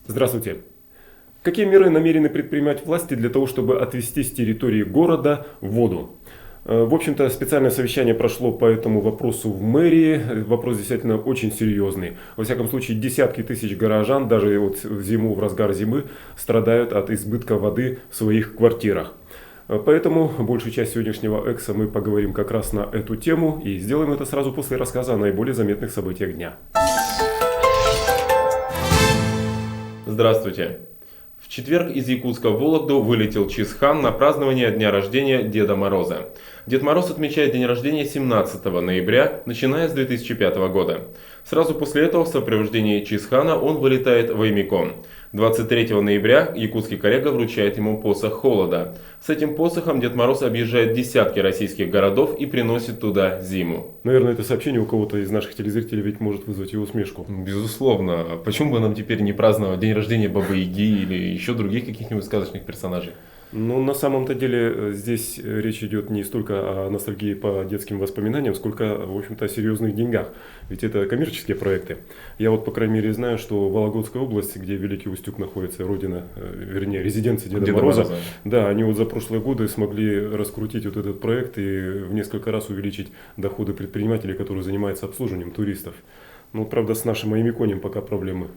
Здравствуйте. Какие меры намерены предпринимать власти для того, чтобы отвести с территории города воду? В общем-то, специальное совещание прошло по этому вопросу в мэрии. Вопрос действительно очень серьезный. Во всяком случае, десятки тысяч горожан, даже вот в зиму, в разгар зимы, страдают от избытка воды в своих квартирах. Поэтому большую часть сегодняшнего экса мы поговорим как раз на эту тему и сделаем это сразу после рассказа о наиболее заметных событиях дня. Здравствуйте. В четверг из Якутска в Вологду вылетел Чизхан на празднование дня рождения Деда Мороза. Дед Мороз отмечает день рождения 17 ноября, начиная с 2005 года. Сразу после этого в сопровождении Чизхана он вылетает в Аймикон. 23 ноября якутский коллега вручает ему посох холода. С этим посохом Дед Мороз объезжает десятки российских городов и приносит туда зиму. Наверное, это сообщение у кого-то из наших телезрителей ведь может вызвать и усмешку. Безусловно. Почему бы нам теперь не праздновать день рождения Бабы Яги или еще других каких-нибудь сказочных персонажей? Ну, на самом-то деле, здесь речь идет не столько о ностальгии по детским воспоминаниям, сколько, в общем-то, о серьезных деньгах. Ведь это коммерческие проекты. Я вот, по крайней мере, знаю, что в Вологодской области, где Великий Устюг находится, родина, вернее, резиденция Деда Мороза, да, они вот за прошлые годы смогли раскрутить вот этот проект и в несколько раз увеличить доходы предпринимателей, которые занимаются обслуживанием туристов. Ну, правда, с нашим Аймиконем пока проблемы.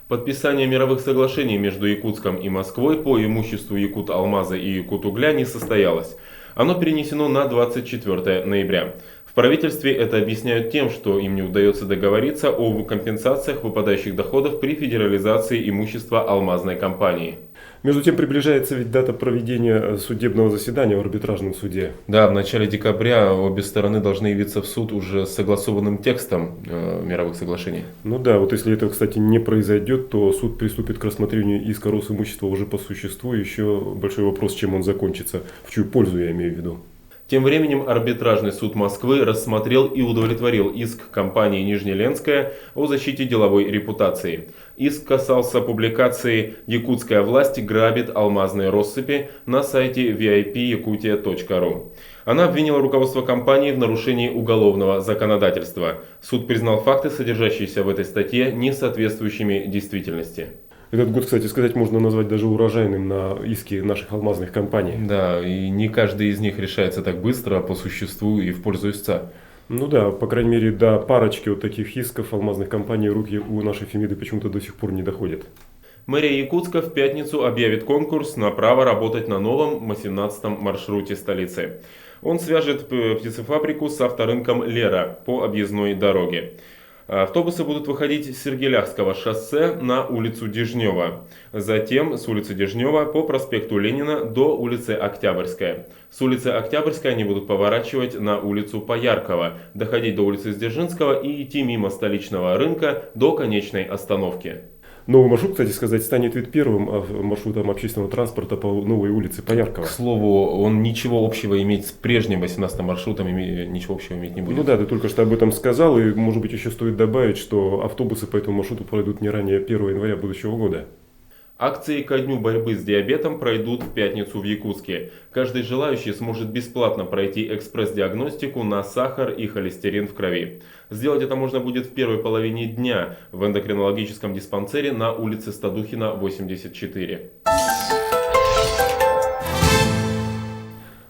Подписание мировых соглашений между Якутском и Москвой по имуществу Якут-Алмаза и Якут-Угля не состоялось. Оно перенесено на 24 ноября. В правительстве это объясняют тем, что им не удается договориться о компенсациях выпадающих доходов при федерализации имущества алмазной компании. Между тем приближается ведь дата проведения судебного заседания в арбитражном суде. Да, в начале декабря обе стороны должны явиться в суд уже с согласованным текстом мировых соглашений. Ну да, вот если это, кстати, не произойдет, то суд приступит к рассмотрению иска Росимущества уже по существу. Еще большой вопрос, чем он закончится, в чью пользу я имею в виду. Тем временем арбитражный суд Москвы рассмотрел и удовлетворил иск компании «Нижнеленская» о защите деловой репутации. Иск касался публикации «Якутская власть грабит алмазные россыпи» на сайте vipyakutia.ru. Она обвинила руководство компании в нарушении уголовного законодательства. Суд признал факты, содержащиеся в этой статье, не соответствующими действительности. Этот год, кстати сказать, можно назвать даже урожайным на иски наших алмазных компаний. Да, и не каждый из них решается так быстро, по существу и в пользу истца. Ну да, по крайней мере, до парочки вот таких исков алмазных компаний руки у нашей Фемиды почему-то до сих пор не доходят. Мэрия Якутска в пятницу объявит конкурс на право работать на новом 18-м маршруте столицы. Он свяжет птицефабрику с авторынком «Лера» по объездной дороге. Автобусы будут выходить с Сергеляхского шоссе на улицу Дежнева, затем с улицы Дежнева по проспекту Ленина до улицы Октябрьская. С улицы Октябрьской они будут поворачивать на улицу Пояркова, доходить до улицы Дзержинского и идти мимо столичного рынка до конечной остановки. Новый маршрут, кстати сказать, станет ведь первым маршрутом общественного транспорта по новой улице Пояркова. К слову, он ничего общего иметь с прежним 18-м маршрутом ничего общего иметь не будет. Ну да, ты только что об этом сказал, и может быть еще стоит добавить, что автобусы по этому маршруту пройдут не ранее 1 января будущего года. Акции ко дню борьбы с диабетом пройдут в пятницу в Якутске. Каждый желающий сможет бесплатно пройти экспресс-диагностику на сахар и холестерин в крови. Сделать это можно будет в первой половине дня в эндокринологическом диспансере на улице Стадухина, 84.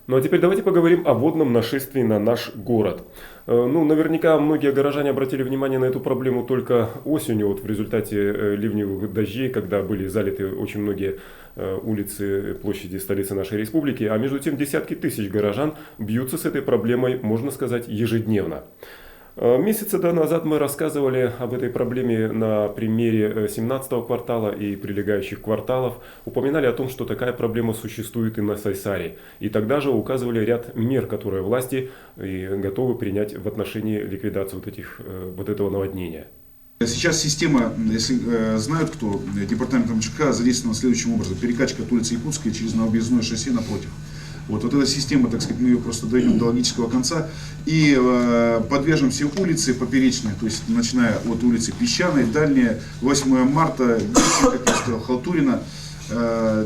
Ну а теперь давайте поговорим о водном нашествии на наш город. Ну, наверняка многие горожане обратили внимание на эту проблему только осенью, вот в результате ливневых дождей, когда были залиты очень многие улицы, площади столицы нашей республики. А между тем десятки тысяч горожан бьются с этой проблемой, можно сказать, ежедневно. Месяца назад мы рассказывали об этой проблеме на примере 17-го квартала и прилегающих кварталов. Упоминали о том, что такая проблема существует и на Сайсаре. И тогда же указывали ряд мер, которые власти готовы принять в отношении ликвидации вот этого наводнения. Сейчас система, если знают кто, департамент МЧК задействована следующим образом. Перекачка от улицы Якутской через новообъездное шоссе напротив. Вот эта система, так сказать, мы ее просто доведем до логического конца и подвяжем все улицы поперечные, то есть начиная от улицы Песчаной, дальняя, 8 марта, как я сказал, Халтурина,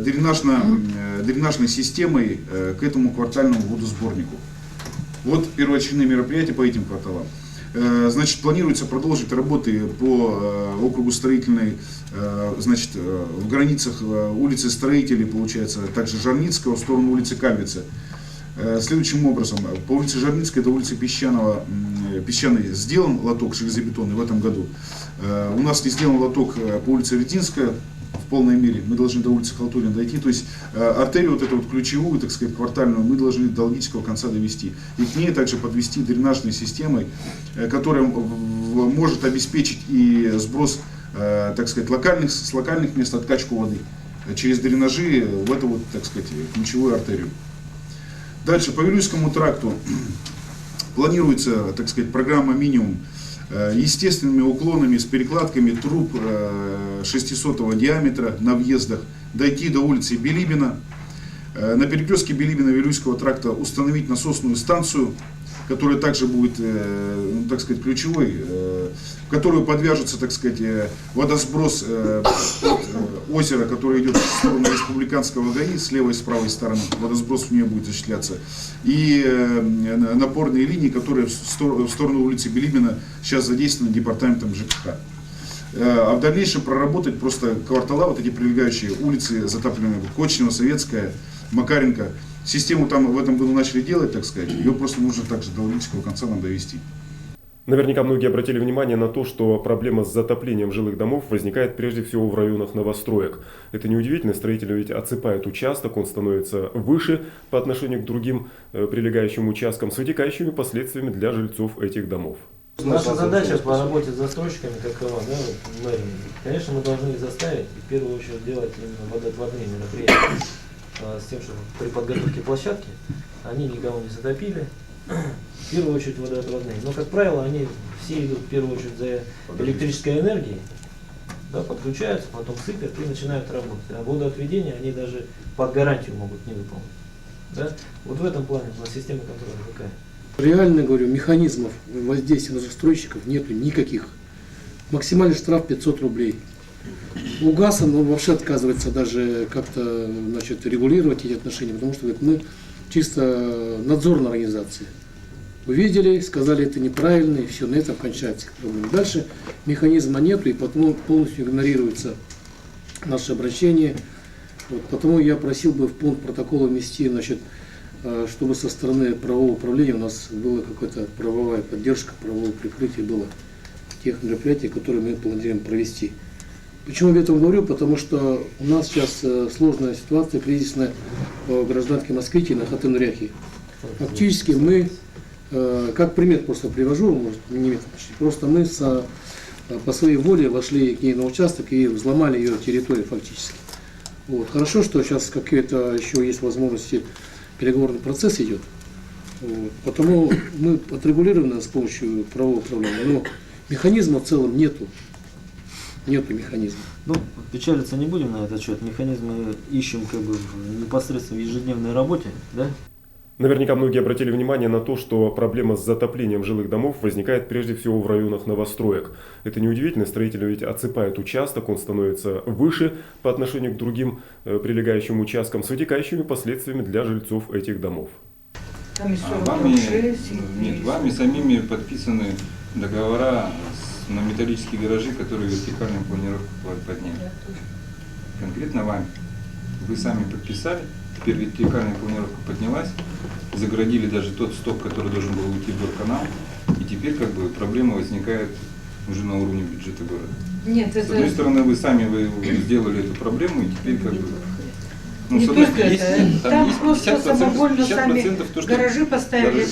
дренажной системой к этому квартальному водосборнику. Вот первоочередные мероприятия по этим кварталам. Значит, планируется продолжить работы по округу строительной, значит, в границах улицы Строителей, получается, также Жарницкого, в сторону улицы Кальвица. Следующим образом, по улице Жарницкой до улицы Песчаной сделан лоток железобетонный в этом году. У нас не сделан лоток по улице Рединская в полной мере. Мы должны до улицы Халтурина дойти. То есть артерию вот эту вот ключевую, так сказать, квартальную, мы должны до логического конца довести. И к ней также подвести дренажной системой, которая может обеспечить и сброс, так сказать, с локальных мест откачку воды через дренажи в эту вот, так сказать, ключевую артерию. Дальше по Вилюйскому тракту планируется, так сказать, программа минимум естественными уклонами с перекладками труб 600 диаметра на въездах дойти до улицы Билибина. На перекрестке Билибина-Вилюйского тракта установить насосную станцию, которая также будет, так сказать, ключевой, в которую подвяжется, так сказать, водосброс от озера, которое идет в сторону республиканского ГАИ, с левой и с правой стороны, водосброс в нее будет осуществляться, и напорные линии, которые в сторону улицы Билибина сейчас задействованы департаментом ЖКХ. А в дальнейшем проработать просто квартала, вот эти прилегающие улицы затопленные, Кочнева, Советская, Макаренко. Систему там в этом году начали делать, так сказать, ее просто нужно также до логического конца нам довести. Наверняка многие обратили внимание на то, что проблема с затоплением жилых домов возникает прежде всего в районах новостроек. Это неудивительно, строители ведь отсыпают участок, он становится выше по отношению к другим прилегающим участкам с вытекающими последствиями для жильцов этих домов. Наша задача по работе с застройщиками, какова, да, вот, мэрия, конечно, мы должны их заставить, в первую очередь, делать именно водоотводные мероприятия, с тем, чтобы при подготовке площадки они никого не затопили, в первую очередь водоотводные. Но, как правило, они все идут в первую очередь за электрической энергией, да, подключаются, потом сыпят и начинают работать. А водоотведение они даже под гарантию могут не выполнить. Да? Вот в этом плане у нас система контроля какая. Реально, говорю, механизмов воздействия на застройщиков нету никаких. Максимальный штраф 500 рублей. У ГАСа вообще отказывается даже как-то, значит, регулировать эти отношения, потому что говорит, мы чисто надзорная организация. Увидели, сказали, это неправильно, и все, на этом кончается проблема. Дальше механизма нету, и потому полностью игнорируется наше обращение. Вот, потому я просил бы в пункт протокола внести, значит, чтобы со стороны правового управления у нас была какая-то правовая поддержка, правовое прикрытие было тех мероприятий, которые мы планируем провести. Почему я об этом говорю? Потому что у нас сейчас сложная ситуация, кризисная по гражданке Москвите на Хатынряхе. Фактически мы, как пример просто привожу, может, не просто мы по своей воле вошли к ней на участок и взломали ее территорию фактически. Вот. Хорошо, что сейчас какие-то еще есть возможности, переговорный процесс идет. Вот. Потому мы отрегулированы с помощью правового управления, но механизма в целом нету. Нету механизма. Ну, печалиться не будем на этот счет. Механизмы ищем как бы непосредственно в ежедневной работе, да? Наверняка многие обратили внимание на то, что проблема с затоплением жилых домов возникает прежде всего в районах новостроек. Это неудивительно, строители ведь отсыпают участок, он становится выше по отношению к другим прилегающим участкам с вытекающими последствиями для жильцов этих домов. Вами самими подписаны договора на металлические гаражи, которые вертикальную планировку подняли. Конкретно вами. Вы сами подписали, теперь вертикальная планировка поднялась, заградили даже тот сток, который должен был уйти в горканал, и теперь как бы проблема возникает уже на уровне бюджета города. Нет, с одной стороны, вы сделали эту проблему, и теперь как бы... Ну, не только это, там есть просто 50%, самовольно 50% сами то, что гаражи поставили.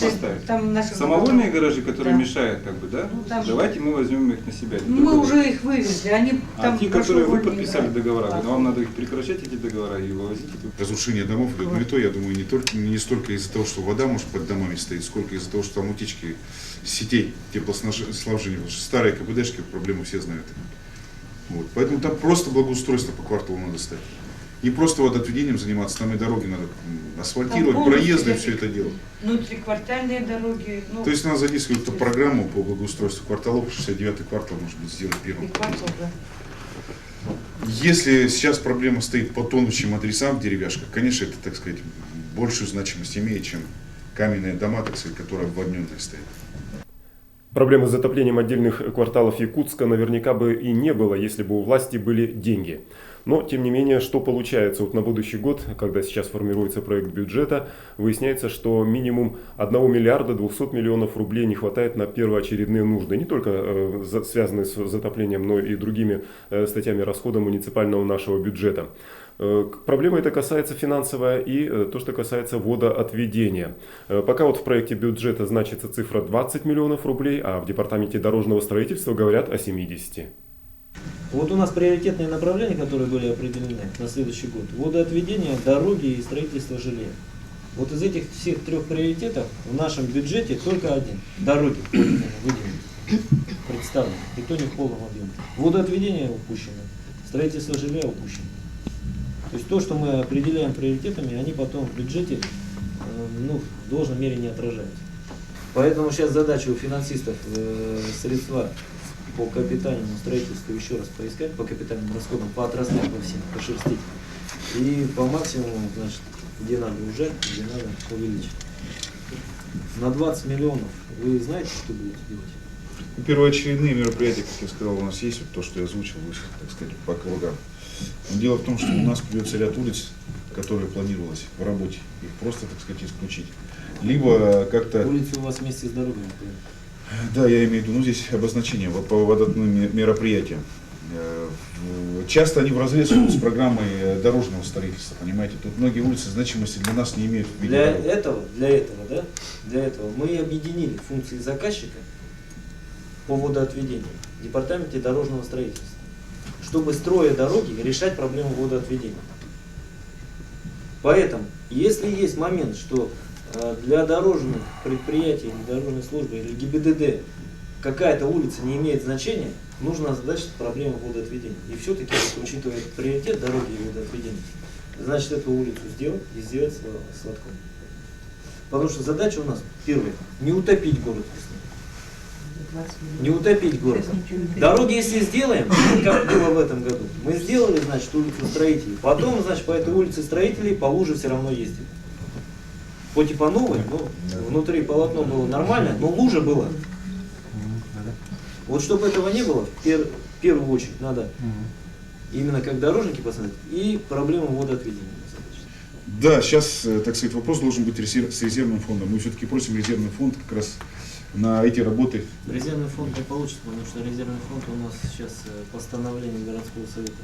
Там наши самовольные гаражи, которые мешают, как бы, да? Ну, давайте мы возьмем их на себя. Мы уже их вывезли, они там. А те, которые вы подписали договора, вам надо их прекращать, эти договора, и вывозить. Разрушение домов идет, но и то, я думаю, не столько из-за того, что вода может под домами стоит, сколько из-за того, что там утечки сетей теплоснабжения, потому что старые КПДшки проблему все знают. Вот. Поэтому там просто благоустройство по кварталу надо ставить. Не просто вот отведением заниматься, там и дороги надо асфальтировать, проезды, все это делать. Внутриквартальные дороги. Ну, то есть надо задействовать эту программу по благоустройству кварталов, 69-й квартал, может быть, сделать первым. Да. Если сейчас проблема стоит по тонущим адресам в деревяшках, конечно, это, так сказать, большую значимость имеет, чем каменные дома, так сказать, которые обводненные стоят. Проблемы с затоплением отдельных кварталов Якутска наверняка бы и не было, если бы у власти были деньги. Но, тем не менее, что получается? Вот на будущий год, когда сейчас формируется проект бюджета, выясняется, что минимум 1 миллиарда 200 миллионов рублей не хватает на первоочередные нужды. Не только связанные с затоплением, но и другими статьями расхода муниципального нашего бюджета. Проблема эта касается финансовая и то, что касается водоотведения. Пока вот в проекте бюджета значится цифра 20 миллионов рублей, а в департаменте дорожного строительства говорят о 70. Вот у нас приоритетные направления, которые были определены на следующий год. Водоотведение, дороги и строительство жилья. Вот из этих всех 3 приоритетов в нашем бюджете только один. Дороги выделены, представлены, и то не в полном объеме. Водоотведение упущено, строительство жилья упущено. То есть то, что мы определяем приоритетами, они потом в бюджете в должной мере не отражаются. Поэтому сейчас задача у финансистов средства по капитальному строительству еще раз поискать, по капитальным расходам, по отраслям по всем, пошерстить. И по максимуму, значит, где надо ужать, где надо увеличить. На 20 миллионов вы знаете, что будете делать? Первоочередные мероприятия, как я сказал, у нас есть, вот то, что я озвучил выше, так сказать, по кругам. Но дело в том, что у нас придется ряд улиц, которые планировалось в работе, их просто, так сказать, исключить. Либо как-то... Улицы у вас вместе с дорогами. Да, я имею в виду, здесь обозначение по водным мероприятиям. Часто они вразрез с программой дорожного строительства, понимаете. Тут многие улицы значимости для нас не имеют. Для этого мы объединили функции заказчика по водоотведению в департаменте дорожного строительства, чтобы, строя дороги, решать проблему водоотведения. Поэтому, если есть момент, что для дорожных предприятий, дорожной службы или ГИБДД какая-то улица не имеет значения, нужно озадачить проблему водоотведения. И все-таки, учитывая приоритет дороги и водоотведения, значит, эту улицу сделать и сделать сладком. Потому что задача у нас, первая, не утопить город весной. Не утопить город. Дороги, если сделаем, как было в этом году, мы сделали, значит, улицу строителей. Потом, значит, по этой улице строителей по луже все равно ездили. Хоть и по новой, но внутри полотно было нормально, но лужа была. Вот чтобы этого не было, в первую очередь надо именно как дорожники посмотреть и проблему водоотведения. Да, сейчас, так сказать, вопрос должен быть с резервным фондом. Мы все-таки просим резервный фонд как раз на эти работы. Резервный фонд не получится, потому что резервный фонд у нас сейчас постановление городского совета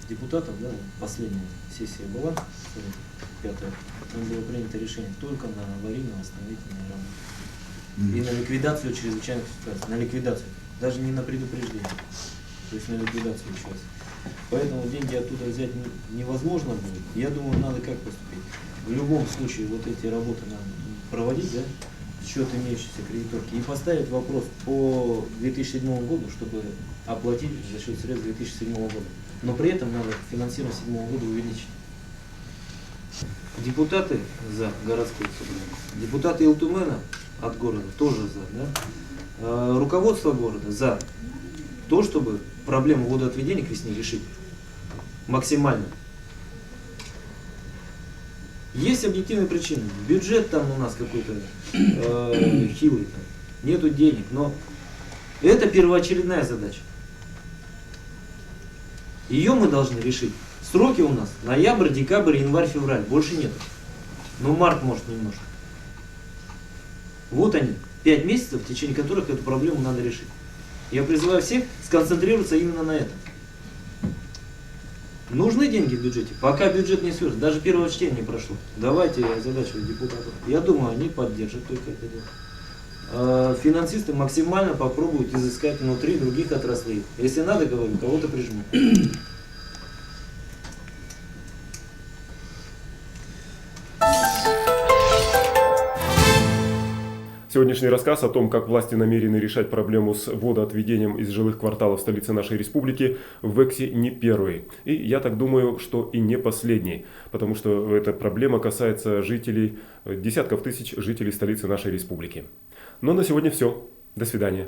депутатов, да, последняя сессия была, 5-я, там было принято решение только на аварийно-восстановительные работы. И на ликвидацию чрезвычайных ситуаций, на ликвидацию, даже не на предупреждение, то есть на ликвидацию еще раз. Поэтому деньги оттуда взять невозможно будет. Я думаю, надо как поступить. В любом случае вот эти работы надо проводить, да, в счет имеющейся кредиторки, и поставить вопрос по 2007 году, чтобы оплатить за счет средств 2007 года. Но при этом надо финансирование 2007 года увеличить. Депутаты за городское собрание, депутаты Илтумена от города тоже за, да? Руководство города за то, чтобы проблему водоотведения к весне решить максимально. Есть объективные причины. Бюджет там у нас какой-то хилый, там, нету денег, но это первоочередная задача. Ее мы должны решить. Сроки у нас ноябрь, декабрь, январь, февраль. Больше нет. Но март может немножко. Вот они, 5 месяцев, в течение которых эту проблему надо решить. Я призываю всех сконцентрироваться именно на этом. Нужны деньги в бюджете? Пока бюджет не сверстан, даже первого чтения не прошло. Давайте задачу депутатов. Я думаю, они поддержат только это дело. Финансисты максимально попробуют изыскать внутри других отраслей. Если надо, говорю, кого-то прижму. Сегодняшний рассказ о том, как власти намерены решать проблему с водоотведением из жилых кварталов столицы нашей республики, в Вексе не первый. И я так думаю, что и не последний, потому что эта проблема касается жителей, десятков тысяч жителей столицы нашей республики. Но на сегодня все. До свидания.